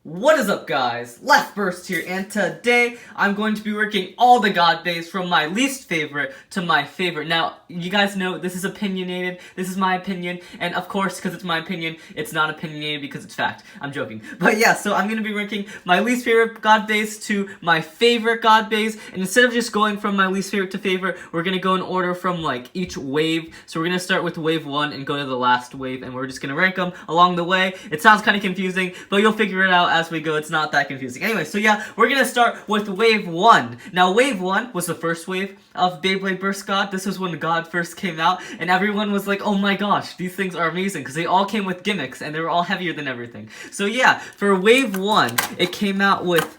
What is up, guys? LeftBurst here, and today I'm going to be working all the god bays from my least favorite to my favorite. Now, you guys know this is opinionated, this is my opinion, and of course, because it's my opinion, it's not opinionated because it's fact. I'm joking. But yeah, so I'm going to be ranking my least favorite god bays to my favorite god bays, and instead of just going from my least favorite to favorite, we're going to go in order from like each wave. So we're going to start with wave 1 and go to the last wave, and we're just going to rank them along the way. It sounds kind of confusing, but you'll figure it out as we go. It's not that confusing. Anyway, so yeah, we're gonna start with wave 1. Now, wave 1 was the first wave of Beyblade Burst God. This was when God first came out, and everyone was like, oh my gosh, these things are amazing, because they all came with gimmicks, and they were all heavier than everything. So yeah, for wave 1, it came out with,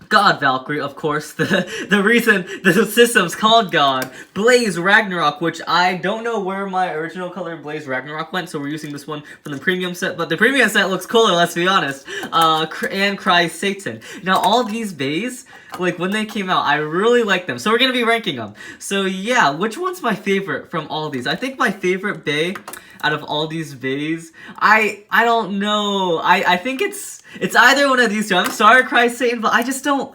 God Valkyrie, of course, the reason the system's called God, Blaze Ragnarok, which I don't know where my original color Blaze Ragnarok went, so we're using this one from the premium set, but the premium set looks cooler, let's be honest, and Cry Satan. Now, all these bays, like, when they came out, I really like them, so we're gonna be ranking them. So yeah, which one's my favorite from all these? I think my favorite bay out of all these bays, I don't know, I think it's either one of these two. I'm sorry, Cry Satan, but I just don't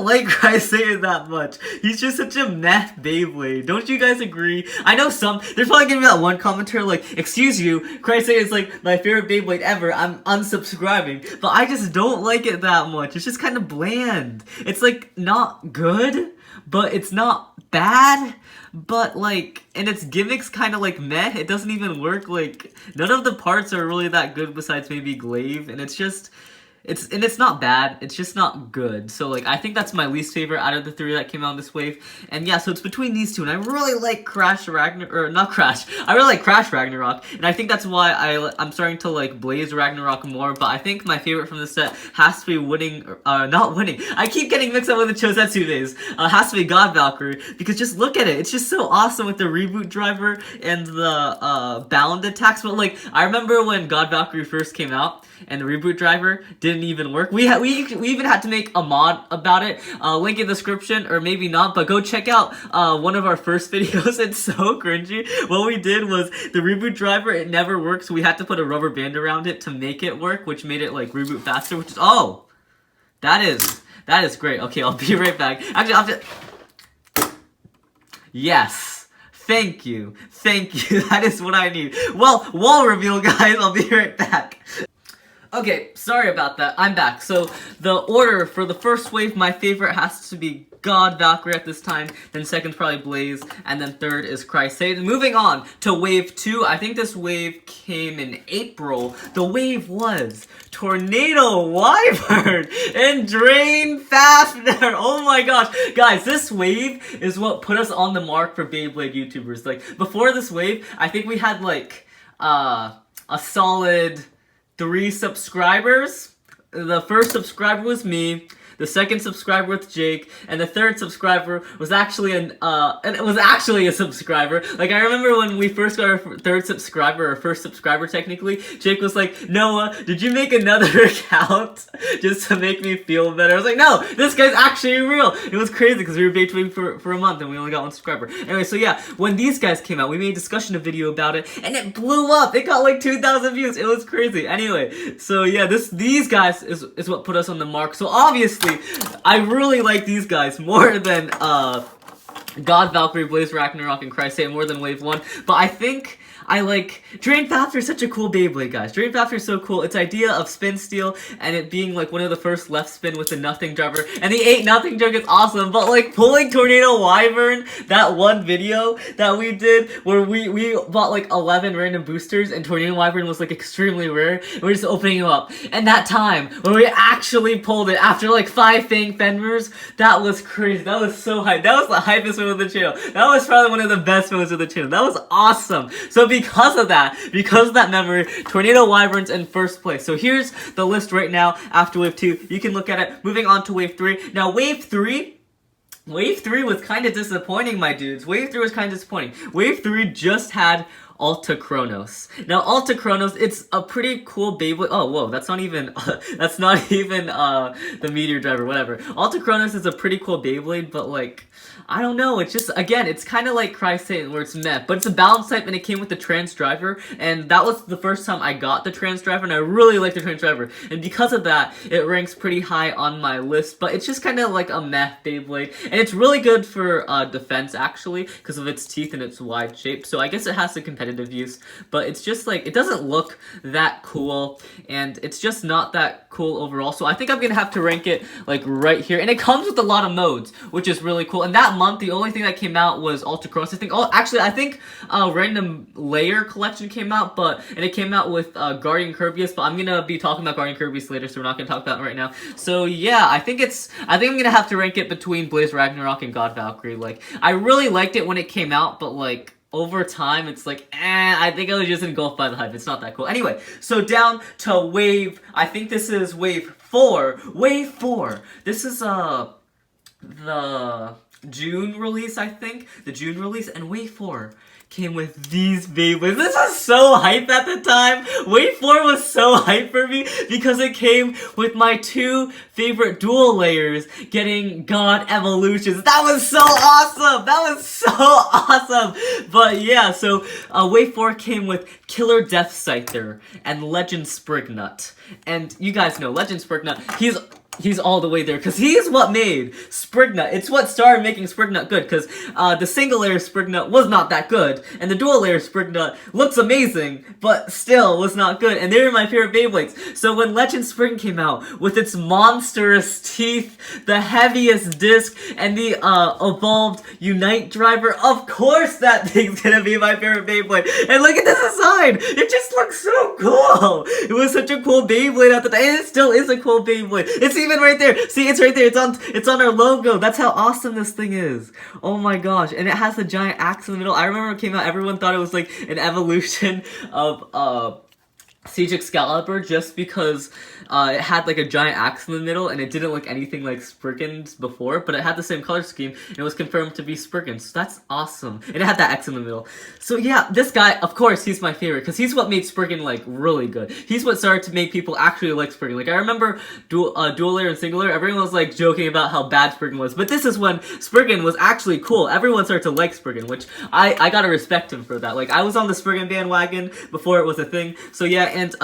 like Cry Satan that much. He's just such a meh Beyblade. Don't you guys agree? I know there's probably gonna be that one commenter like, excuse you, Cry Satan is like my favorite Beyblade ever, I'm unsubscribing. But I just don't like it that much. It's just kind of bland. It's like not good, but it's not bad. But like, and its gimmicks kind of like meh. It doesn't even work. Like, none of the parts are really that good besides maybe Glaive, and it's just, it's not bad, it's just not good. So like, I think that's my least favorite out of the 3 that came out in this wave. And yeah, so it's between these two, and I really like Crash Ragnarok, and I think that's why I'm starting to like Blaze Ragnarok more. But I think my favorite from the set has to be not winning. I keep getting mixed up with the Chosetsu days. Has to be God Valkyrie, because just look at it. It's just so awesome with the reboot driver and the bound attacks. But like, I remember when God Valkyrie first came out and the reboot driver didn't even work. We even had to make a mod about it. Link in the description, or maybe not, but go check out one of our first videos. It's so cringy. What we did was the reboot driver, it never worked, so we had to put a rubber band around it to make it work, which made it like reboot faster, which is, oh, that is great. Okay, I'll be right back. Actually, I'll just, yes. Thank you. That is what I need. Well, wall reveal, guys. I'll be right back. Okay, sorry about that. I'm back. So, the order for the first wave, my favorite has to be God Valkyrie at this time, then second's probably Blaze, and then third is Cry Satan. Moving on to wave 2, I think this wave came in April. The wave was Tornado Wyvern and Drain Fafner. Oh my gosh. Guys, this wave is what put us on the mark for Beyblade YouTubers. Like, before this wave, I think we had like, a solid 3 subscribers. The first subscriber was me, the second subscriber was Jake, and the third subscriber was actually a subscriber. Like, I remember when we first got our third subscriber, or first subscriber technically, Jake was like, Noah, did you make another account just to make me feel better? I was like, no, this guy's actually real. It was crazy because we were waiting for a month and we only got 1 subscriber. Anyway, so yeah, when these guys came out, we made a discussion video about it, and it blew up. It got like 2,000 views. It was crazy. Anyway, so yeah, these guys is what put us on the mark. So obviously, I really like these guys more than God Valkyrie, Blaze Ragnarok, and Cry Satan, more than wave 1. But I think I like Drain Fafner is such a cool Beyblade, guys. Drain Fafner is so cool. Its idea of spin steal and it being like one of the first left spin with the nothing driver, and the 8 nothing jug is awesome. But like pulling Tornado Wyvern, that one video that we did where we bought like 11 random boosters and Tornado Wyvern was like extremely rare. We're just opening them up, and that time when we actually pulled it after like 5 Fang Fenmers, that was crazy. That was so hype. That was the hypest move of the channel. That was probably one of the best moves of the channel. That was awesome. So because of that memory, Tornado Wyvern's in first place. So here's the list right now after wave 2. You can look at it. Moving on to wave 3. Now wave 3 was kind of disappointing, my dudes. Wave 3 was kind of disappointing. Wave 3 just had Alta Chronos. Now, Alta Chronos, it's a pretty cool Beyblade. Oh, whoa, that's not even the Meteor Driver, whatever. Alta Chronos is a pretty cool Beyblade, but like, I don't know, it's just, again, it's kind of like Cry Satan, where it's meh, but it's a balance type, and it came with the Trans Driver, and that was the first time I got the Trans Driver, and I really like the Trans Driver, and because of that, it ranks pretty high on my list, but it's just kind of like a meh Beyblade, and it's really good for defense, actually, because of its teeth and its wide shape, so I guess it has the competitive use, but it's just like, it doesn't look that cool, and it's just not that cool overall, so I think I'm gonna have to rank it, like, right here, and it comes with a lot of modes, which is really cool, and that month, the only thing that came out was Ultra Cross. I think Random Layer Collection came out, and it came out with Guardian Kirbyus, but I'm gonna be talking about Guardian Kirbyus later, so we're not gonna talk about it right now. So yeah, I think I'm gonna have to rank it between Blaze Ragnarok and God Valkyrie. Like, I really liked it when it came out, but like, over time, it's like, I think I was just engulfed by the hype. It's not that cool. Anyway, so down to Wave, I think this is Wave 4. Wave 4. This is, the June release, I think. The June release, and Wave 4 came with these Beyblades. This was so hype at the time. Wave 4 was so hype for me because it came with my 2 favorite dual layers getting God Evolutions. That was so awesome! That was so awesome! But yeah, so Wave 4 came with Killer Death Scyther and Legend Sprignut. And you guys know, Legend Sprignut, he's all the way there, because he's what made Sprignut. It's what started making Sprignut good, because the single layer Sprignut was not that good, and the dual layer Sprignut looks amazing, but still was not good, and they were my favorite Beyblades. So when Legend Spring came out, with its monstrous teeth, the heaviest disc, and the evolved Unite Driver, of course that thing's gonna be my favorite Beyblade. And look at this aside! It just looks so cool! It was such a cool Beyblade at the time, and it still is a cool Beyblade. It's even right there. See, it's right there. It's on our logo. That's how awesome this thing is. Oh my gosh. And it has the giant axe in the middle. I remember it came out, everyone thought it was like an evolution of Siege Excalibur, just because it had like a giant axe in the middle, and it didn't look anything like Spriggan's before, but it had the same color scheme, and it was confirmed to be Spriggan, so that's awesome. And it had that X in the middle. So yeah, this guy, of course, he's my favorite, because he's what made Spriggan, like, really good. He's what started to make people actually like Spriggan. Like, I remember dual layer and single layer, everyone was like joking about how bad Spriggan was, but this is when Spriggan was actually cool. Everyone started to like Spriggan, which I gotta respect him for that. Like, I was on the Spriggan bandwagon before it was a thing, so yeah. And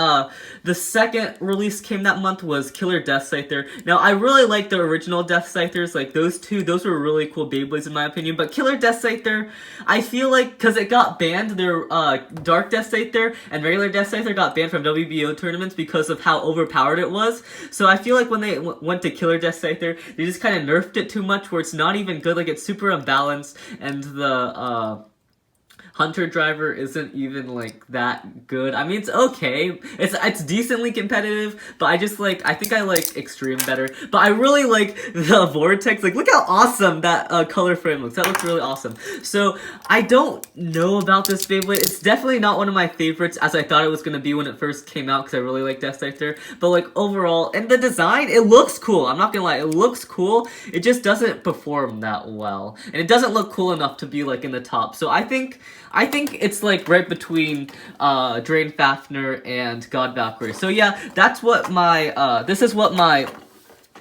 the second release came that month was Killer Death Scyther. Now, I really like the original Death Scythers, like those two, those were really cool Beyblades in my opinion, but Killer Death Scyther, I feel like, because it got banned, their Dark Death Scyther and regular Death Scyther got banned from WBO tournaments because of how overpowered it was, so I feel like when they went to Killer Death Scyther, they just kind of nerfed it too much, where it's not even good, like it's super unbalanced, and the Hunter Driver isn't even, like, that good. I mean, it's okay. It's decently competitive, but I think I like Extreme better. But I really like the Vortex. Like, look how awesome that color frame looks. That looks really awesome. So, I don't know about this Beyblade. It's definitely not one of my favorites, as I thought it was going to be when it first came out, because I really like Death Scyther. But, like, overall, and the design, it looks cool. I'm not gonna lie, it looks cool. It just doesn't perform that well. And it doesn't look cool enough to be, like, in the top. So, I think it's like right between Drain Fafnir and God Valkyrie. So yeah, that's what my this is what my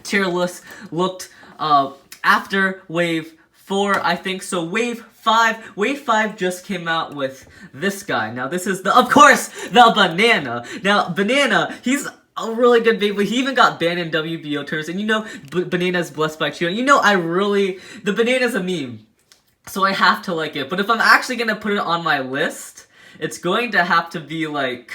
tier list looked after Wave 4, I think. So Wave 5 just came out with this guy. Now this is of course the Banana. Now Banana, he's a really good Beyblade. He even got banned in WBO tournaments, and you know Banana's blessed by Chio. You know the Banana's a meme. So I have to like it, but if I'm actually gonna put it on my list, it's going to have to be like,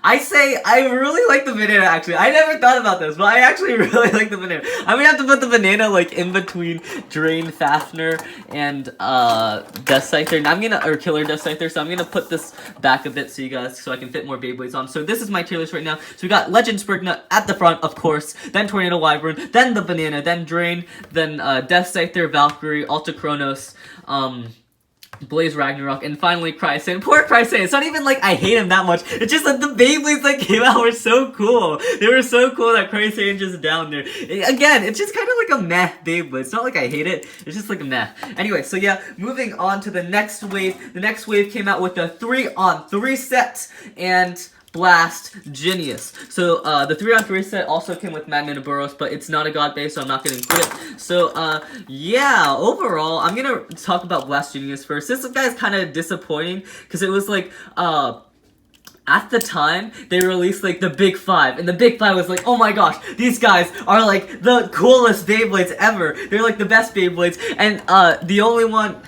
I really like the Banana, actually. I never thought about this, but I actually really like the Banana. I'm gonna have to put the Banana, like, in between Drain Fafnir and, Death Scyther. Or Killer Death Scyther, so I'm gonna put this back a bit so I can fit more Beyblades on. So this is my tier list right now. So we got Legend Sprignut at the front, of course, then Tornado Wyvern, then the Banana, then Drain, then, Death Scyther, Valkyrie, Alta Chronos, Blaze Ragnarok, and finally Crysan. Poor Crysan. It's not even like I hate him that much. It's just that the Beyblades that came out were so cool. They were so cool that Crysan just down there. Again, it's just kind of like a meh Beyblade. It's not like I hate it. It's just like a meh. Anyway, so yeah, moving on to the next wave. The next wave came out with a 3-on-3 set and Blast Genius. So the 3-on-3 set also came with Magnet and Burrows, but it's not a god base, so I'm not gonna include it. So yeah, overall, I'm gonna talk about Blast Genius first. This guy's kind of disappointing because it was like at the time, they released, like, the Big Five, and the Big Five was like, oh my gosh, these guys are, like, the coolest Beyblades ever. They're, like, the best Beyblades, and, the only one,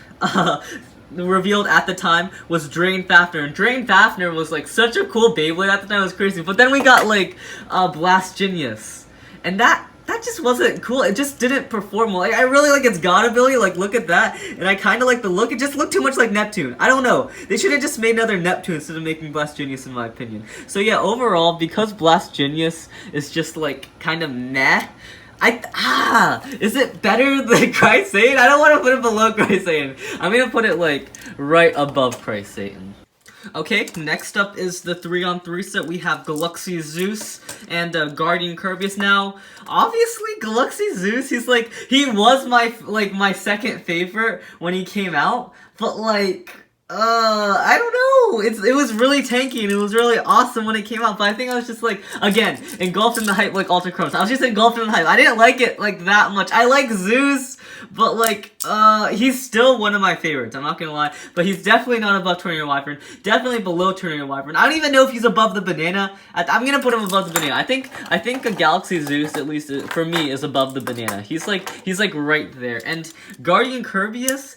revealed at the time was Drain Fafnir, and Drain Fafnir was, like, such a cool Beyblade at the time, it was crazy, but then we got, like, Blast Genius, and that just wasn't cool. It just didn't perform well. Like, I really like its god ability, like, look at that, and I kind of like the look. It just looked too much like Neptune. I don't know. They should have just made another Neptune instead of making Blast Genius, in my opinion. So yeah, overall, because Blast Genius is just, like, kind of meh, is it better than Christ Satan? I don't want to put it below Christ Satan. I'm gonna put it, like, right above Christ Satan. Okay, next up is the 3-on-3 set. We have Galaxy Zeus and Guardian Kirby's. Now, obviously, Galaxy Zeus, he was my second favorite when he came out, but like, I don't know. It was really tanky and it was really awesome when it came out, but I think I was just like, again, engulfed in the hype like Ultra Chronos. I was just engulfed in the hype. I didn't like it like that much. I like Zeus, but like, he's still one of my favorites, I'm not gonna lie, but he's definitely not above Tornado Wyvern, definitely below Tornado Wyvern. I don't even know if he's above the Banana. I'm gonna put him above the Banana. I think a Galaxy Zeus, at least for me, is above the Banana. He's like right there. And Guardian Kirby's,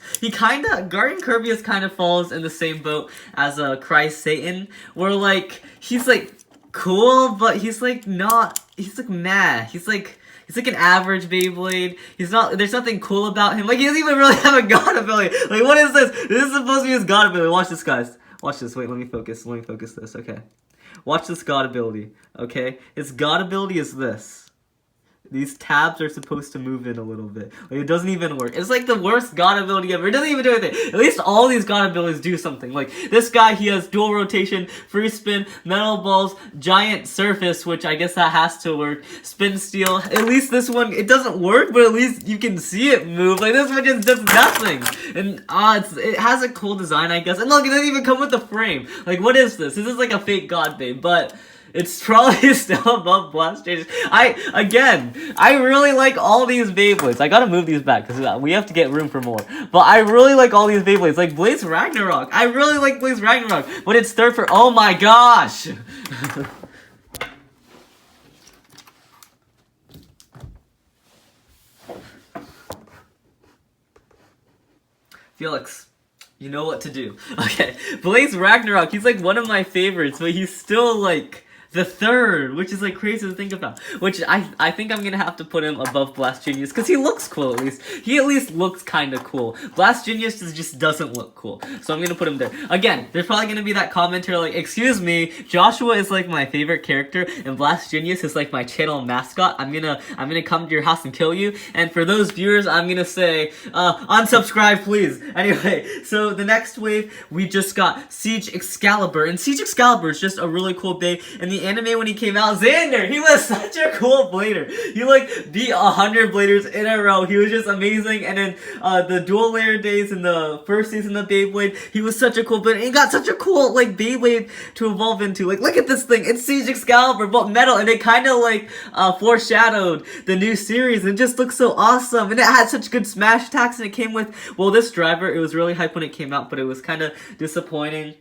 Guardian Kirby's kind of falls in the same boat as Christ Satan, where like, he's like cool, but he's like not, he's like meh. He's like an average Beyblade. There's nothing cool about him. Like, he doesn't even really have a god ability. Like, what is this? This is supposed to be his god ability. Watch this, guys. Watch this. Wait, let me focus. Let me focus this. Okay. Watch this god ability. Okay? His god ability is this. These tabs are supposed to move in a little bit. Like, it doesn't even work. It's like the worst god ability ever. It doesn't even do anything. At least all these god abilities do something. Like, this guy, he has dual rotation, free spin, metal balls, giant surface, which I guess that has to work, spin steel. At least this one, it doesn't work, but at least you can see it move. Like, this one just does nothing. And, it has a cool design, I guess. And look, it doesn't even come with a frame. Like, what is this? This is like a fake god babe, but it's probably still above Blast Genius. I really like all these Beyblades. I gotta move these back, because we have to get room for more. But I really like all these Beyblades. Like Blaze Ragnarok. I really like Blaze Ragnarok. But it's third for, oh my gosh! Felix, you know what to do. Okay, Blaze Ragnarok, he's like one of my favorites, but he's still like the third, which is like crazy to think about. Which I think I'm gonna have to put him above Blast Genius, because he looks cool at least. He at least looks kind of cool. Blast Genius just doesn't look cool. So I'm gonna put him there. Again, there's probably gonna be that commenter like, excuse me, Joshua is like my favorite character, and Blast Genius is like my channel mascot. I'm gonna come to your house and kill you. And for those viewers, I'm gonna say, unsubscribe please. Anyway, so the next wave, we just got Siege Excalibur. And Siege Excalibur is just a really cool bay. And the anime when he came out, Xander, he was such a cool blader. He like beat 100 bladers in a row. He was just amazing. And then the dual layer days in the first season of Beyblade, he was such a cool blader. And he got such a cool like Beyblade to evolve into. Like, look at this thing. It's Siege Excalibur, but metal, and it kind of like foreshadowed the new series. And it just looks so awesome. And it had such good smash attacks. And it came with, well, this driver, it was really hype when it came out, but it was kind of disappointing.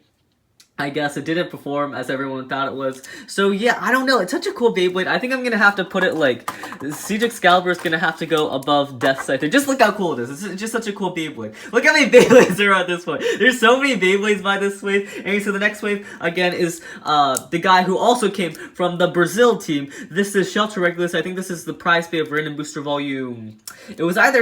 I guess it didn't perform as everyone thought it was. So yeah, I don't know. It's such a cool Beyblade. I think I'm gonna have to put it like, Siege Excalibur is gonna have to go above Death Scyther. Just look how cool it is. It's just such a cool Beyblade. Look how many Beyblades are at this point. There's so many Beyblades by this wave. And so the next wave, again, is the guy who also came from the Brazil team. This is Shelter Regulus. I think this is the prize pay of Random Booster Volume. It was either,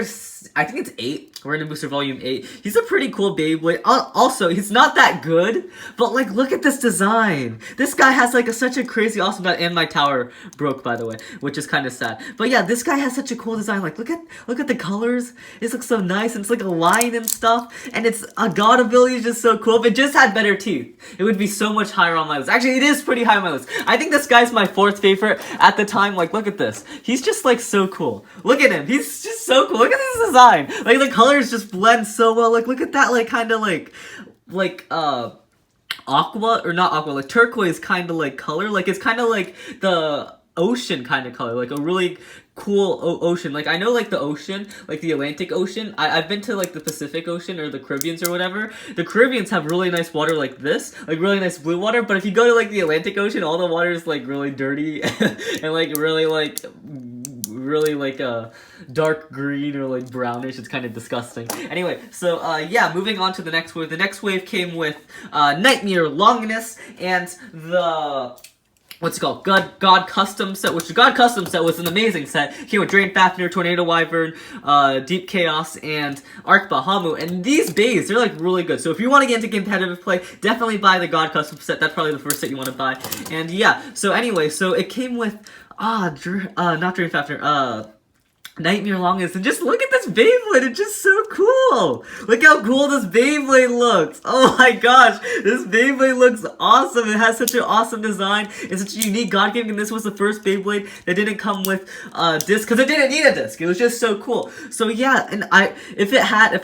I think it's 8. Random Booster Volume 8. He's a pretty cool Beyblade. Also, he's not that good, but like, like, look at this design. This guy has like such a crazy awesome design, and my tower broke, by the way, which is kind of sad. But yeah, this guy has such a cool design. Like, look at the colors. This looks so nice, and it's like a lion and stuff, and it's a god ability is just so cool. If it just had better teeth, it would be so much higher on my list. Actually, it is pretty high on my list. I think this guy's my 4th favorite at the time. Like, look at this. He's just like so cool. Look at him. He's just so cool. Look at this design. Like, the colors just blend so well. Like, look at that, like, kind of like aqua, or not aqua, like turquoise kind of like color. Like, it's kind of like the ocean kind of color, like a really cool ocean. Like, I know like the ocean, like the Atlantic Ocean. I've been to like the Pacific Ocean or the Caribbeans or whatever. The Caribbeans have really nice water like this, like really nice blue water. But if you go to like the Atlantic Ocean, all the water is like really dirty and like really like dark green or like brownish. It's kind of disgusting. Anyway, so yeah, moving on to the next wave. The next wave came with Nightmare Longinus and the what's it called? God Custom Set, which the God Custom Set was an amazing set. Came with Drain Fafnir, Tornado Wyvern, Deep Chaos, and Arc Bahamut. And these bays, they're like really good. So if you want to get into competitive play, definitely buy the God Custom Set. That's probably the first set you want to buy. And yeah, so anyway, so it came with not Drain Fafnir, Nightmare Longinus, and just look at this Beyblade, it's just so cool! Look how cool this Beyblade looks! Oh my gosh, this Beyblade looks awesome! It has such an awesome design, it's such a unique god gimmick, and this was the first Beyblade that didn't come with a disc, because it didn't need a disc, it was just so cool. So yeah, and if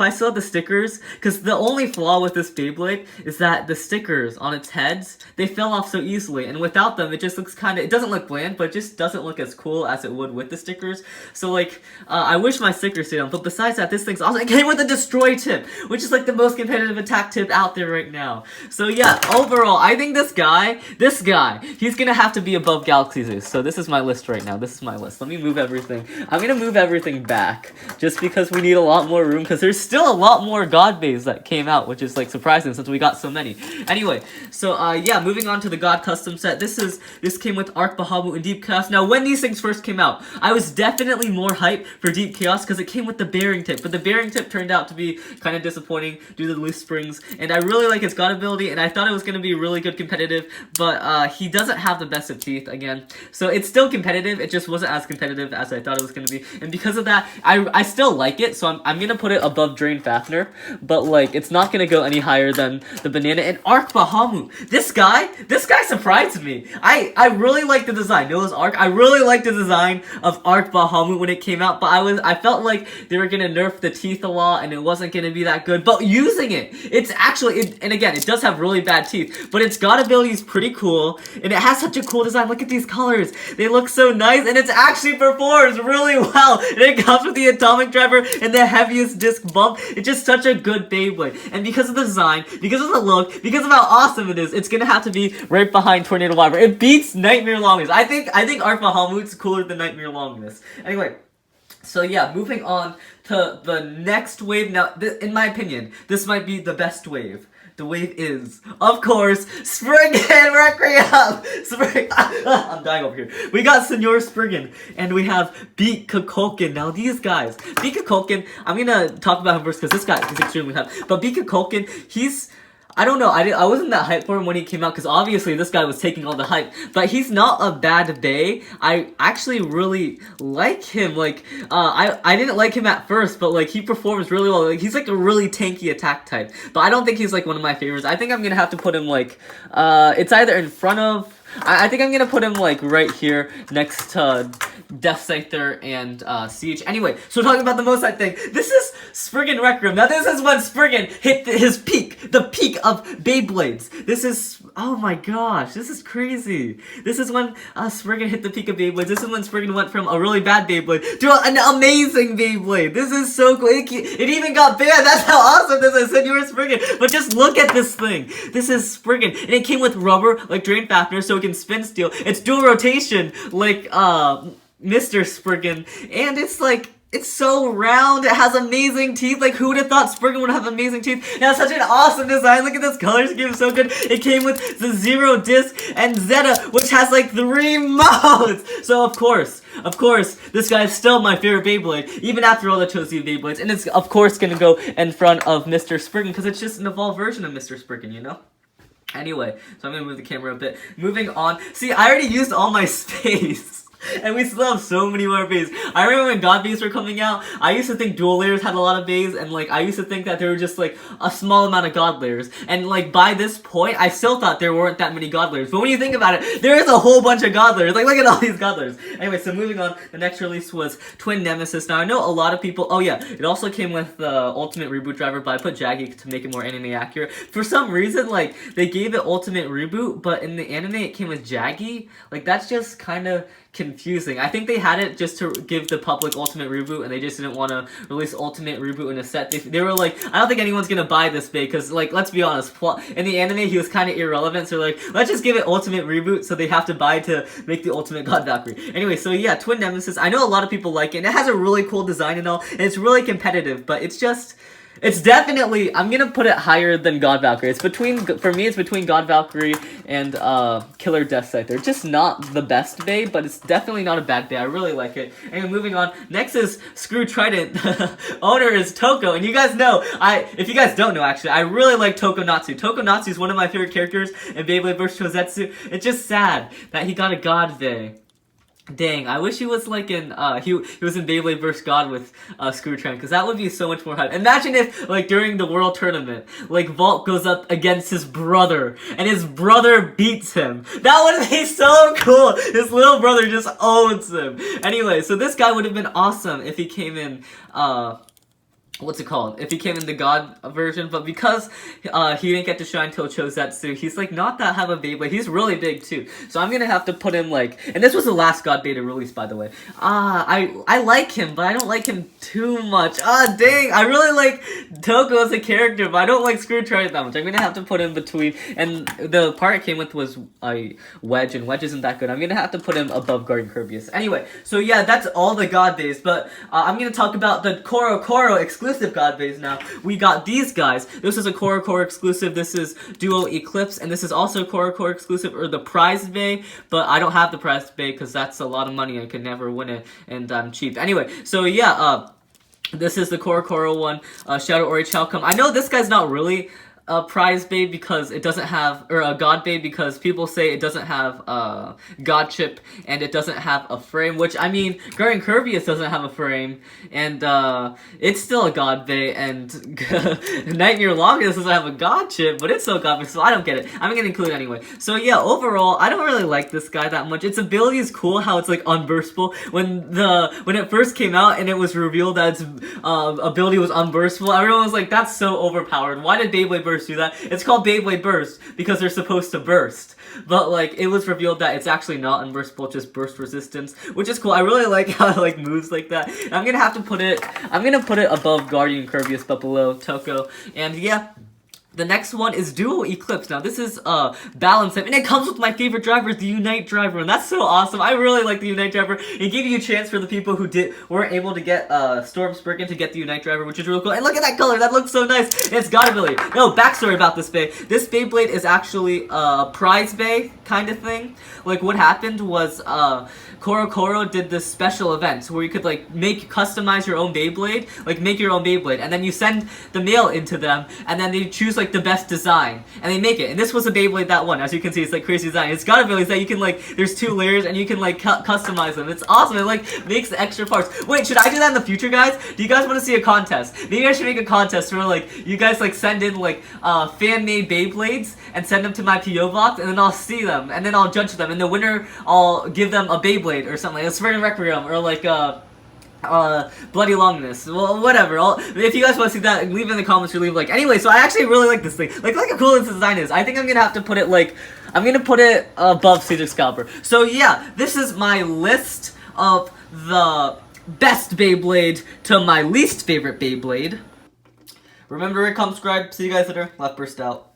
I still had the stickers, because the only flaw with this Beyblade is that the stickers on its heads, they fell off so easily, and without them, it just looks it doesn't look bland, but it just doesn't look as cool as it would with the stickers. So like, I wish my stickers stayed on, but besides that, this thing's awesome. It came with a destroy tip, which is like the most competitive attack tip out there right now. So yeah, overall, I think this guy, he's gonna have to be above Galaxy Zeus. So this is my list right now. This is my list. Let me move everything. I'm gonna move everything back, just because we need a lot more room, because there's still a lot more God Bays that came out, which is like surprising since we got so many. Anyway, so yeah, moving on to the God Custom Set. This came with Arc Bahamut and Deep Chaos. Now, when these things first came out, I was definitely more hyped for Deep Chaos because it came with the bearing tip, but the bearing tip turned out to be kind of disappointing due to the loose springs, and I really like his god ability, and I thought it was going to be really good competitive, but he doesn't have the best of teeth again, so it's still competitive, it just wasn't as competitive as I thought it was going to be, and because of that, I still like it, so I'm going to put it above Drain Fafnir, but like, it's not going to go any higher than the Banana and Arc Bahamut. This guy surprised me. I really like the design. Noah's Ark, I really liked the design of Arc Bahamut when it came out, but I felt like they were gonna nerf the teeth a lot and it wasn't gonna be that good, but using it's actually, and again, it does have really bad teeth, but its god ability is pretty cool, and it has such a cool design. Look at these colors, they look so nice, and it actually performs really well, and it comes with the atomic driver and the heaviest disc bump. It's just such a good Beyblade, and because of the design, because of the look, because of how awesome it is, it's gonna have to be right behind Tornado Wyvern. It beats Nightmare Longinus. I think Arc Bahamut's cooler than Nightmare Longinus. Anyway, so yeah, moving on to the next wave. Now, in my opinion, this might be the best wave. The wave is, of course, Spriggan Requiem! I'm dying over here. We got Senor Spriggan, and we have Beat Kukulkan. Now, these guys, Beat Kukulkan, I'm gonna talk about him first, because this guy is extremely hype. But Beat Kukulkan, I don't know, I wasn't that hyped for him when he came out, because obviously this guy was taking all the hype, but he's not a bad Bay. I actually really like him. Like, I didn't like him at first, but like, he performs really well. Like, he's like a really tanky attack type, but I don't think he's like one of my favorites. I think I'm gonna have to put him like, it's either in front of, I think I'm gonna put him like right here next to Death Scyther and Siege. Anyway, so we're talking about the most hype thing. This is Spriggan Requiem. Now this is when Spriggan hit his peak, the peak of Beyblades. This is, oh my gosh, this is crazy. This is when Spriggan hit the peak of Beyblades. This is when Spriggan went from a really bad Beyblade to an amazing Beyblade. This is so cool. It even got banned. That's how awesome this is, Senor Spriggan. But just look at this thing. This is Spriggan, and it came with rubber like Drain Fafnir, so it can spin steel. It's dual rotation like Mr. Spriggan, and it's like, it's so round, it has amazing teeth. Like, who would have thought Spriggan would have amazing teeth? It has such an awesome design. Look at this color scheme, so good. It came with the Zero Disc and Zeta, which has like 3 modes. So of course, this guy is still my favorite Beyblade, even after all the Toasty Beyblades. And it's of course gonna go in front of Mr. Spriggan, because it's just an evolved version of Mr. Spriggan, you know? Anyway, so I'm gonna move the camera a bit. Moving on. See, I already used all my space. And we still have so many more bays. I remember when God bays were coming out, I used to think dual layers had a lot of bays, and like I used to think that there were just like a small amount of God layers. And like by this point, I still thought there weren't that many God layers. But when you think about it, there is a whole bunch of God layers. Like look at all these God layers. Anyway, so moving on, the next release was Twin Nemesis. Now I know a lot of people. Oh yeah, it also came with the Ultimate Reboot driver, but I put Jaggy to make it more anime accurate. For some reason, like they gave it Ultimate Reboot, but in the anime it came with Jaggy. Like that's just kind of confusing. I think they had it just to give the public Ultimate Reboot, and they just didn't want to release Ultimate Reboot in a set. They were like, I don't think anyone's gonna buy this bay, because like, let's be honest, in the anime he was kind of irrelevant, so like, let's just give it Ultimate Reboot, so they have to buy to make the Ultimate God Valkyrie. Anyway, so yeah, Twin Nemesis, I know a lot of people like it, and it has a really cool design and all, and it's really competitive, but it's just... It's definitely, I'm gonna put it higher than God Valkyrie. It's between, for me, it's between God Valkyrie and Killer Death Scyther. It's just not the best bay, but it's definitely not a bad bay. I really like it. Anyway, moving on. Next is Screw Trident. Owner is Toko, and you guys know, if you guys don't know actually, I really like Tokonatsu. Tokonatsu is one of my favorite characters in Beyblade vs. Chozetsu. It's just sad that he got a God bay. Dang, I wish he was like in, he was in Beyblade vs. God with, Screw Trident, because that would be so much more hype. Imagine if, like, during the World Tournament, like, Vault goes up against his brother, and his brother beats him. That would be so cool! His little brother just owns him. Anyway, so this guy would have been awesome if he came in, what's it called? If he came in the God version, but because he didn't get to shine till Chozetsu, he's like not that high of a Beyblade. He's really big too, so I'm gonna have to put him like. And this was the last God beta release, by the way. I like him, but I don't like him too much. Dang, I really like Toko as a character, but I don't like Screw Trident that much. I'm gonna have to put him between. And the part it came with was a Wedge, and Wedge isn't that good. I'm gonna have to put him above Guardian Kirbyus. Anyway, so yeah, that's all the God bays, but I'm gonna talk about the Koro exclusive God bays now. We got these guys. This is a Koro exclusive. This is Duo Eclipse, and this is also Koro exclusive, or the prize bay, but I don't have the prize bay because that's a lot of money. I could never win it, and I'm cheap. Anyway, so yeah, this is the Koro one, Shadow Ori Chalcom. I know this guy's not really a prize bay because it doesn't have, or a God bay because people say it doesn't have God chip and it doesn't have a frame, which I mean, Guardian Kirbyus doesn't have a frame, and it's still a God bay, and Nightmare Longus doesn't have a God chip, but it's still a God bay, so I don't get it. I'm gonna include it anyway. So yeah, overall, I don't really like this guy that much. Its ability is cool, how it's like unburstable. When it first came out and it was revealed that its ability was unburstable, everyone was like, that's so overpowered. Why did Beyblade Burst do that? It's called Beyblade Burst because they're supposed to burst, but like it was revealed that it's actually not unburstable, just burst resistance, which is cool. I really like how it like moves like that. And I'm gonna put it above Guardian Kirbyus, but below Toko. And yeah, the next one is Duo Eclipse. Now this is balance type, and it comes with my favorite driver, the Unite driver, and that's so awesome. I really like the Unite driver. It gave you a chance for the people who weren't able to get Storm Spriggan to get the Unite driver, which is really cool. And look at that color, that looks so nice. And it's God ability. No, backstory about this bay. This Beyblade is actually a prize bay kind of thing. Like what happened was Koro did this special event where you could like customize your own Beyblade, like make your own Beyblade, and then you send the mail into them, and then they choose like the best design, and they make it. And this was a Beyblade that won. As you can see, it's like crazy design. It's got abilities that you can like, there's 2 layers, and you can like customize them. It's awesome. It like makes the extra parts. Wait, should I do that in the future, guys? Do you guys want to see a contest? Maybe I should make a contest where like you guys like send in like fan-made Beyblades and send them to my PO box, and then I'll see them, and then I'll judge them, and the winner, I'll give them a Beyblade or something like a Spring Requiem, or like Bloody Longness. Well, whatever. If you guys want to see that, leave it in the comments or leave a like. Anyway, so I actually really like this thing. Like how cool this design is. I think I'm gonna have to put it like, I'm gonna put it above Siege Excalibur. So yeah, this is my list of the best Beyblade to my least favorite Beyblade. Remember to subscribe. See you guys later. LeftBurst out.